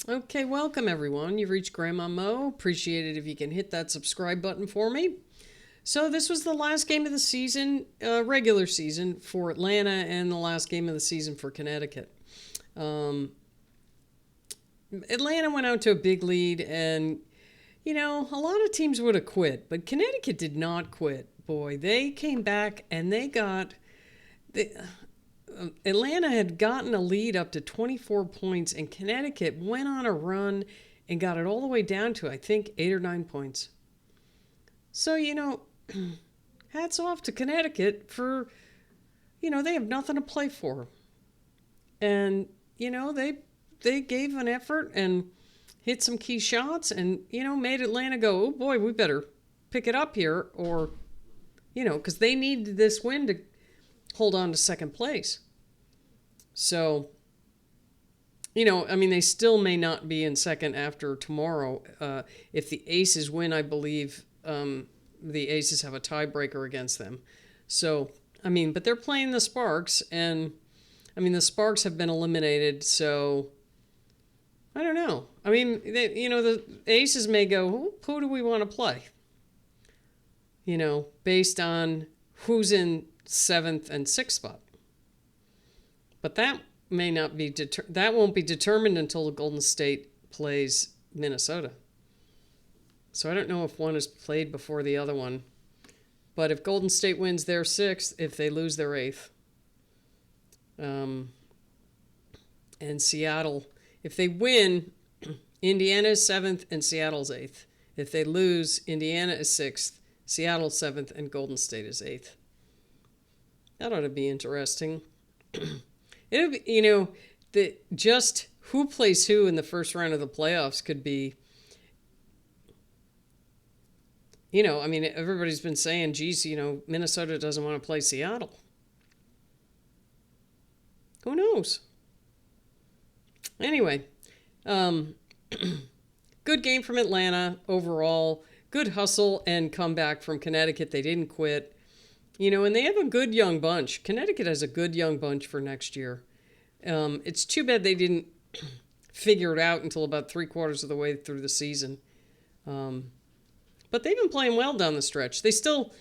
Okay, welcome everyone. You've reached Grandma Mo. Appreciate it if you can hit that subscribe button for me. So this was the last game of the season, regular season for Atlanta, and the last game of the season for Connecticut. Um, Atlanta went out to a big lead, and a lot of teams would have quit, but Connecticut did not quit. Boy, they came back and they got. They, Atlanta had gotten a lead up to 24 points, and Connecticut went on a run and got it all the way down to, I think, 8 or 9 points. So, hats off to Connecticut for, they have nothing to play for. And, they gave an effort and hit some key shots and, made Atlanta go, oh boy, we better pick it up here, or, because they needed this win to hold on to second place. So, they still may not be in second after tomorrow. If the Aces win, I believe the Aces have a tiebreaker against them. So, but they're playing the Sparks, and, the Sparks have been eliminated, so I don't know. The Aces may go, who do we want to play? Based on who's in seventh and sixth spot. But that may not be that won't be determined until Golden State plays Minnesota. So I don't know if one is played before the other one. But if Golden State wins, their sixth. If they lose, their eighth. And Seattle, if they win, Indiana is seventh and Seattle's eighth. If they lose, Indiana is sixth, Seattle's seventh, and Golden State is eighth. That ought to be interesting. It'll be, just who plays who in the first round of the playoffs could be, everybody's been saying, geez, Minnesota doesn't want to play Seattle. Who knows? Anyway, good game from Atlanta overall. Good hustle and comeback from Connecticut. They didn't quit. And they have a good young bunch. Connecticut has a good young bunch for next year. It's too bad they didn't figure it out until about 3/4 of the way through the season. But they've been playing well down the stretch. They still,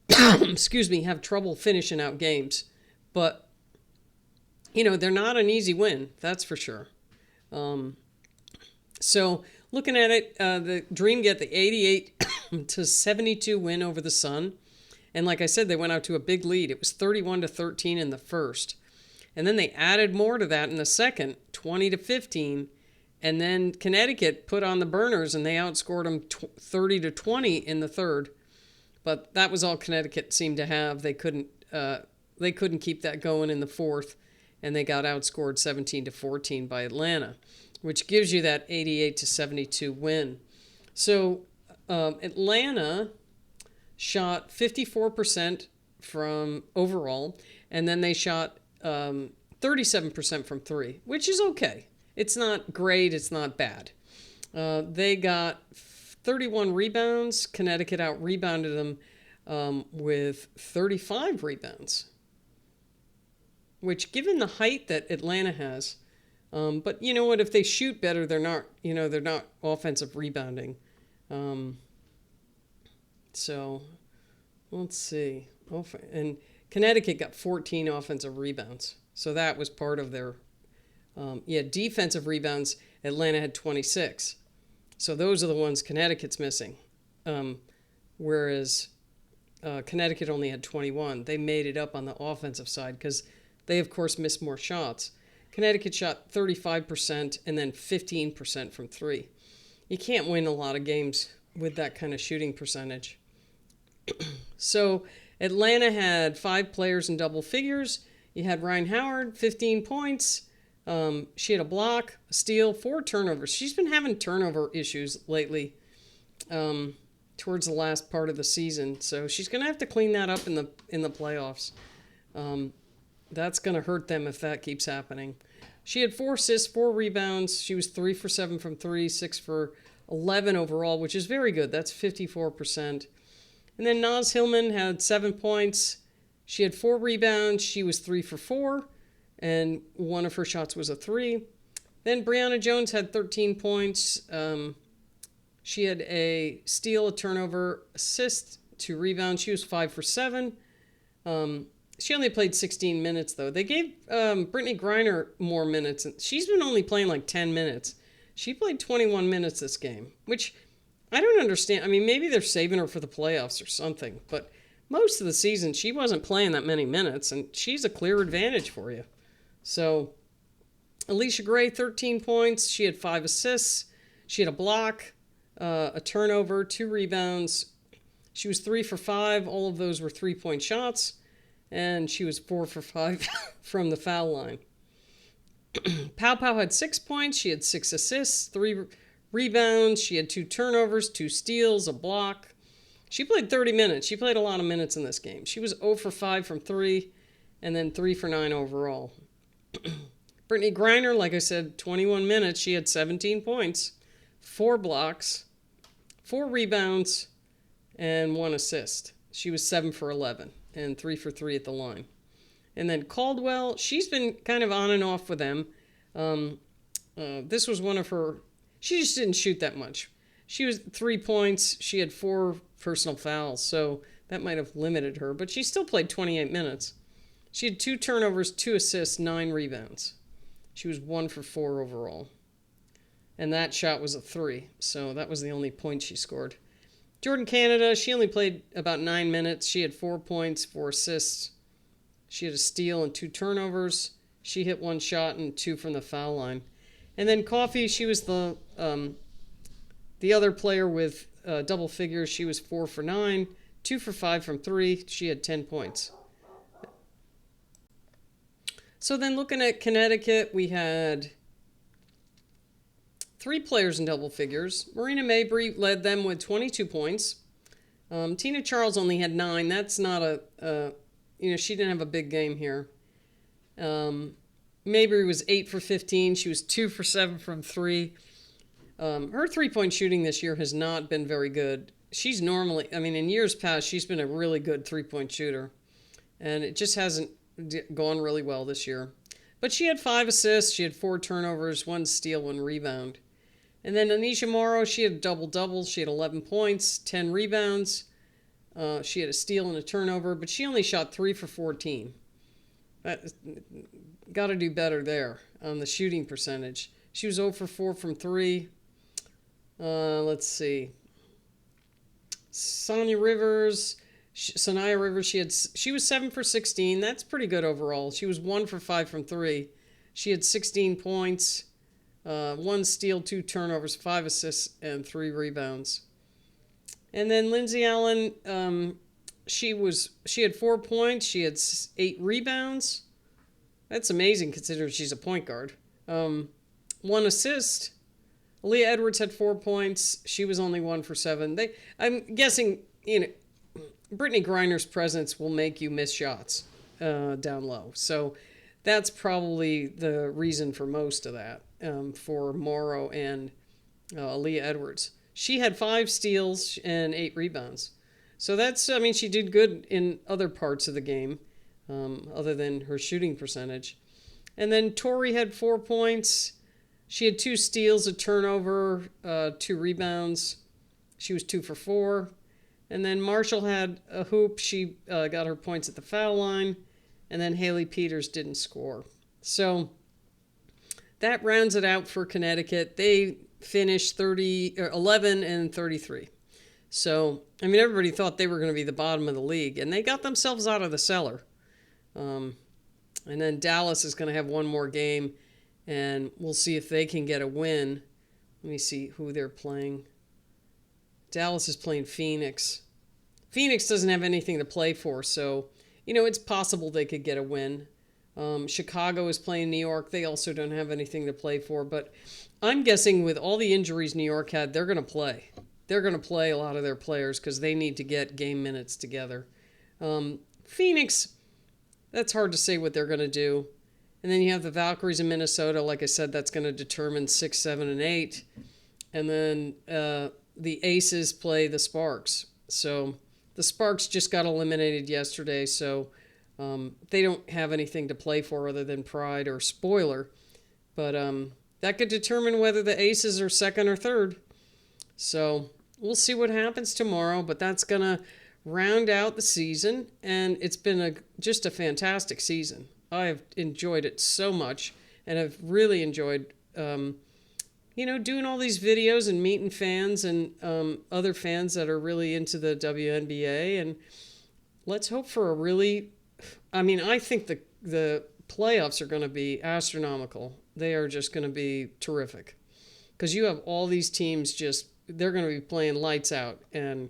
have trouble finishing out games. But, they're not an easy win. That's for sure. So looking at it, the Dream get the 88-72 win over the Sun. And like I said, they went out to a big lead. It was 31-13 in the first. And then they added more to that in the second, 20-15. And then Connecticut put on the burners and they outscored them 30-20 in the third. But that was all Connecticut seemed to have. They couldn't keep that going in the fourth, and they got outscored 17-14 by Atlanta, which gives you that 88-72 win. So Atlanta shot 54% from overall, and then they shot 37% from three, which is okay. It's not great. It's not bad. They got 31 rebounds. Connecticut out-rebounded them with 35 rebounds, which, given the height that Atlanta has, but you know what? If they shoot better, they're not offensive rebounding. So, let's see. And Connecticut got 14 offensive rebounds. So that was part of their, defensive rebounds. Atlanta had 26. So those are the ones Connecticut's missing. Whereas Connecticut only had 21. They made it up on the offensive side because they, of course, missed more shots. Connecticut shot 35% and then 15% from three. You can't win a lot of games with that kind of shooting percentage. So Atlanta had 5 players in double figures. You had Ryan Howard, 15 points. She had a block, a steal, 4 turnovers. She's been having turnover issues lately towards the last part of the season. So she's going to have to clean that up in the playoffs. That's going to hurt them if that keeps happening. She had 4 assists, 4 rebounds. She was 3 for 7 from 3, 6 for 11 overall, which is very good. That's 54%. And then Naz Hillman had 7 points. She had 4 rebounds. She was 3 for 4, and one of her shots was a 3. Then Brianna Jones had 13 points. She had a steal, a turnover, assist, 2 rebounds. She was 5 for 7. She only played 16 minutes, though. They gave Brittney Griner more minutes. She's been only playing like 10 minutes. She played 21 minutes this game, which I don't understand. I mean, maybe they're saving her for the playoffs or something, but most of the season she wasn't playing that many minutes, and she's a clear advantage for you. So, Alicia Gray, 13 points. She had 5 assists. She had a block, a turnover, 2 rebounds. She was 3 for 5. All of those were 3-point shots. And she was 4 for 5 from the foul line. Pow Pow had 6 points. She had 6 assists, 3 rebounds. She had 2 turnovers, 2 steals, a block. She played 30 minutes. She played a lot of minutes in this game. She was 0 for 5 from 3, and then 3 for 9 overall. Brittney Griner, like I said, 21 minutes. She had 17 points, 4 blocks, 4 rebounds, and 1 assist. She was 7 for 11 and 3 for 3 at the line. And then Caldwell, she's been kind of on and off with them. This was one of her... She just didn't shoot that much. She was 3 points. She had 4 personal fouls, so that might have limited her. But she still played 28 minutes. She had 2 turnovers, 2 assists, 9 rebounds. She was 1 for 4 overall. And that shot was a 3, so that was the only point she scored. Jordan Canada, she only played about 9 minutes. She had 4 points, 4 assists. She had a steal and 2 turnovers. She hit 1 shot and 2 from the foul line. And then Coffey, she was the other player with double figures. She was 4 for 9, 2 for 5 from 3. She had 10 points. So then looking at Connecticut, we had 3 players in double figures. Marina Mabrey led them with 22 points. Tina Charles only had 9. That's not she didn't have a big game here. Mabrey was 8 for 15. She was 2 for 7 from 3. Her 3-point shooting this year has not been very good. She's normally, in years past, she's been a really good 3-point shooter. And it just hasn't gone really well this year. But she had 5 assists. She had 4 turnovers, 1 steal, 1 rebound. And then Anisha Morrow, she had a double-double. She had 11 points, 10 rebounds. She had a steal and a turnover, but she only shot 3 for 14. Got to do better there on the shooting percentage. She was 0 for 4 from 3. Let's see. Sanaya Rivers, she was 7 for 16. That's pretty good overall. She was 1 for 5 from 3. She had 16 points, 1 steal, 2 turnovers, 5 assists, and 3 rebounds. And then Lindsay Allen, she had 4 points. She had 8 rebounds. That's amazing considering she's a point guard. 1 assist. Aaliyah Edwards had 4 points. She was only 1 for 7. I'm guessing, Brittney Griner's presence will make you miss shots down low. So that's probably the reason for most of that for Morrow and Aaliyah Edwards. She had 5 steals and 8 rebounds. So that's, she did good in other parts of the game other than her shooting percentage. And then Tori had 4 points. She had 2 steals, a turnover, 2 rebounds. She was 2 for 4. And then Marshall had a hoop. She got her points at the foul line. And then Haley Peters didn't score. So that rounds it out for Connecticut. They finished 11 and 33. So, everybody thought they were going to be the bottom of the league. And they got themselves out of the cellar. And then Dallas is going to have one more game. And we'll see if they can get a win. Let me see who they're playing. Dallas is playing Phoenix. Phoenix doesn't have anything to play for, so, it's possible they could get a win. Chicago is playing New York. They also don't have anything to play for. But I'm guessing with all the injuries New York had, they're going to play. They're going to play a lot of their players because they need to get game minutes together. Phoenix, that's hard to say what they're going to do. And then you have the Valkyries in Minnesota. Like I said, that's going to determine 6, 7, and 8. And then the Aces play the Sparks. So the Sparks just got eliminated yesterday, so they don't have anything to play for other than pride or spoiler. But that could determine whether the Aces are second or third. So we'll see what happens tomorrow, but that's going to round out the season, and it's been just a fantastic season. I've enjoyed it so much, and I've really enjoyed, doing all these videos and meeting fans and other fans that are really into the WNBA. And let's hope for I think the playoffs are going to be astronomical. They are just going to be terrific because you have all these teams they're going to be playing lights out and,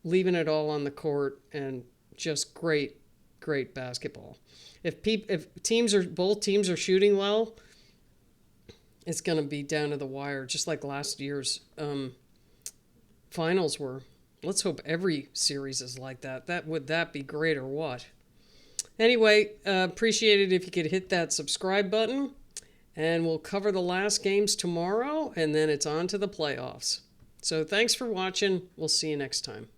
leaving it all on the court, and just great, great basketball. If both teams are shooting well, it's going to be down to the wire, just like last year's finals were. Let's hope every series is like that. Would that be great or what? Anyway, appreciate it if you could hit that subscribe button, and we'll cover the last games tomorrow, and then it's on to the playoffs. So thanks for watching. We'll see you next time.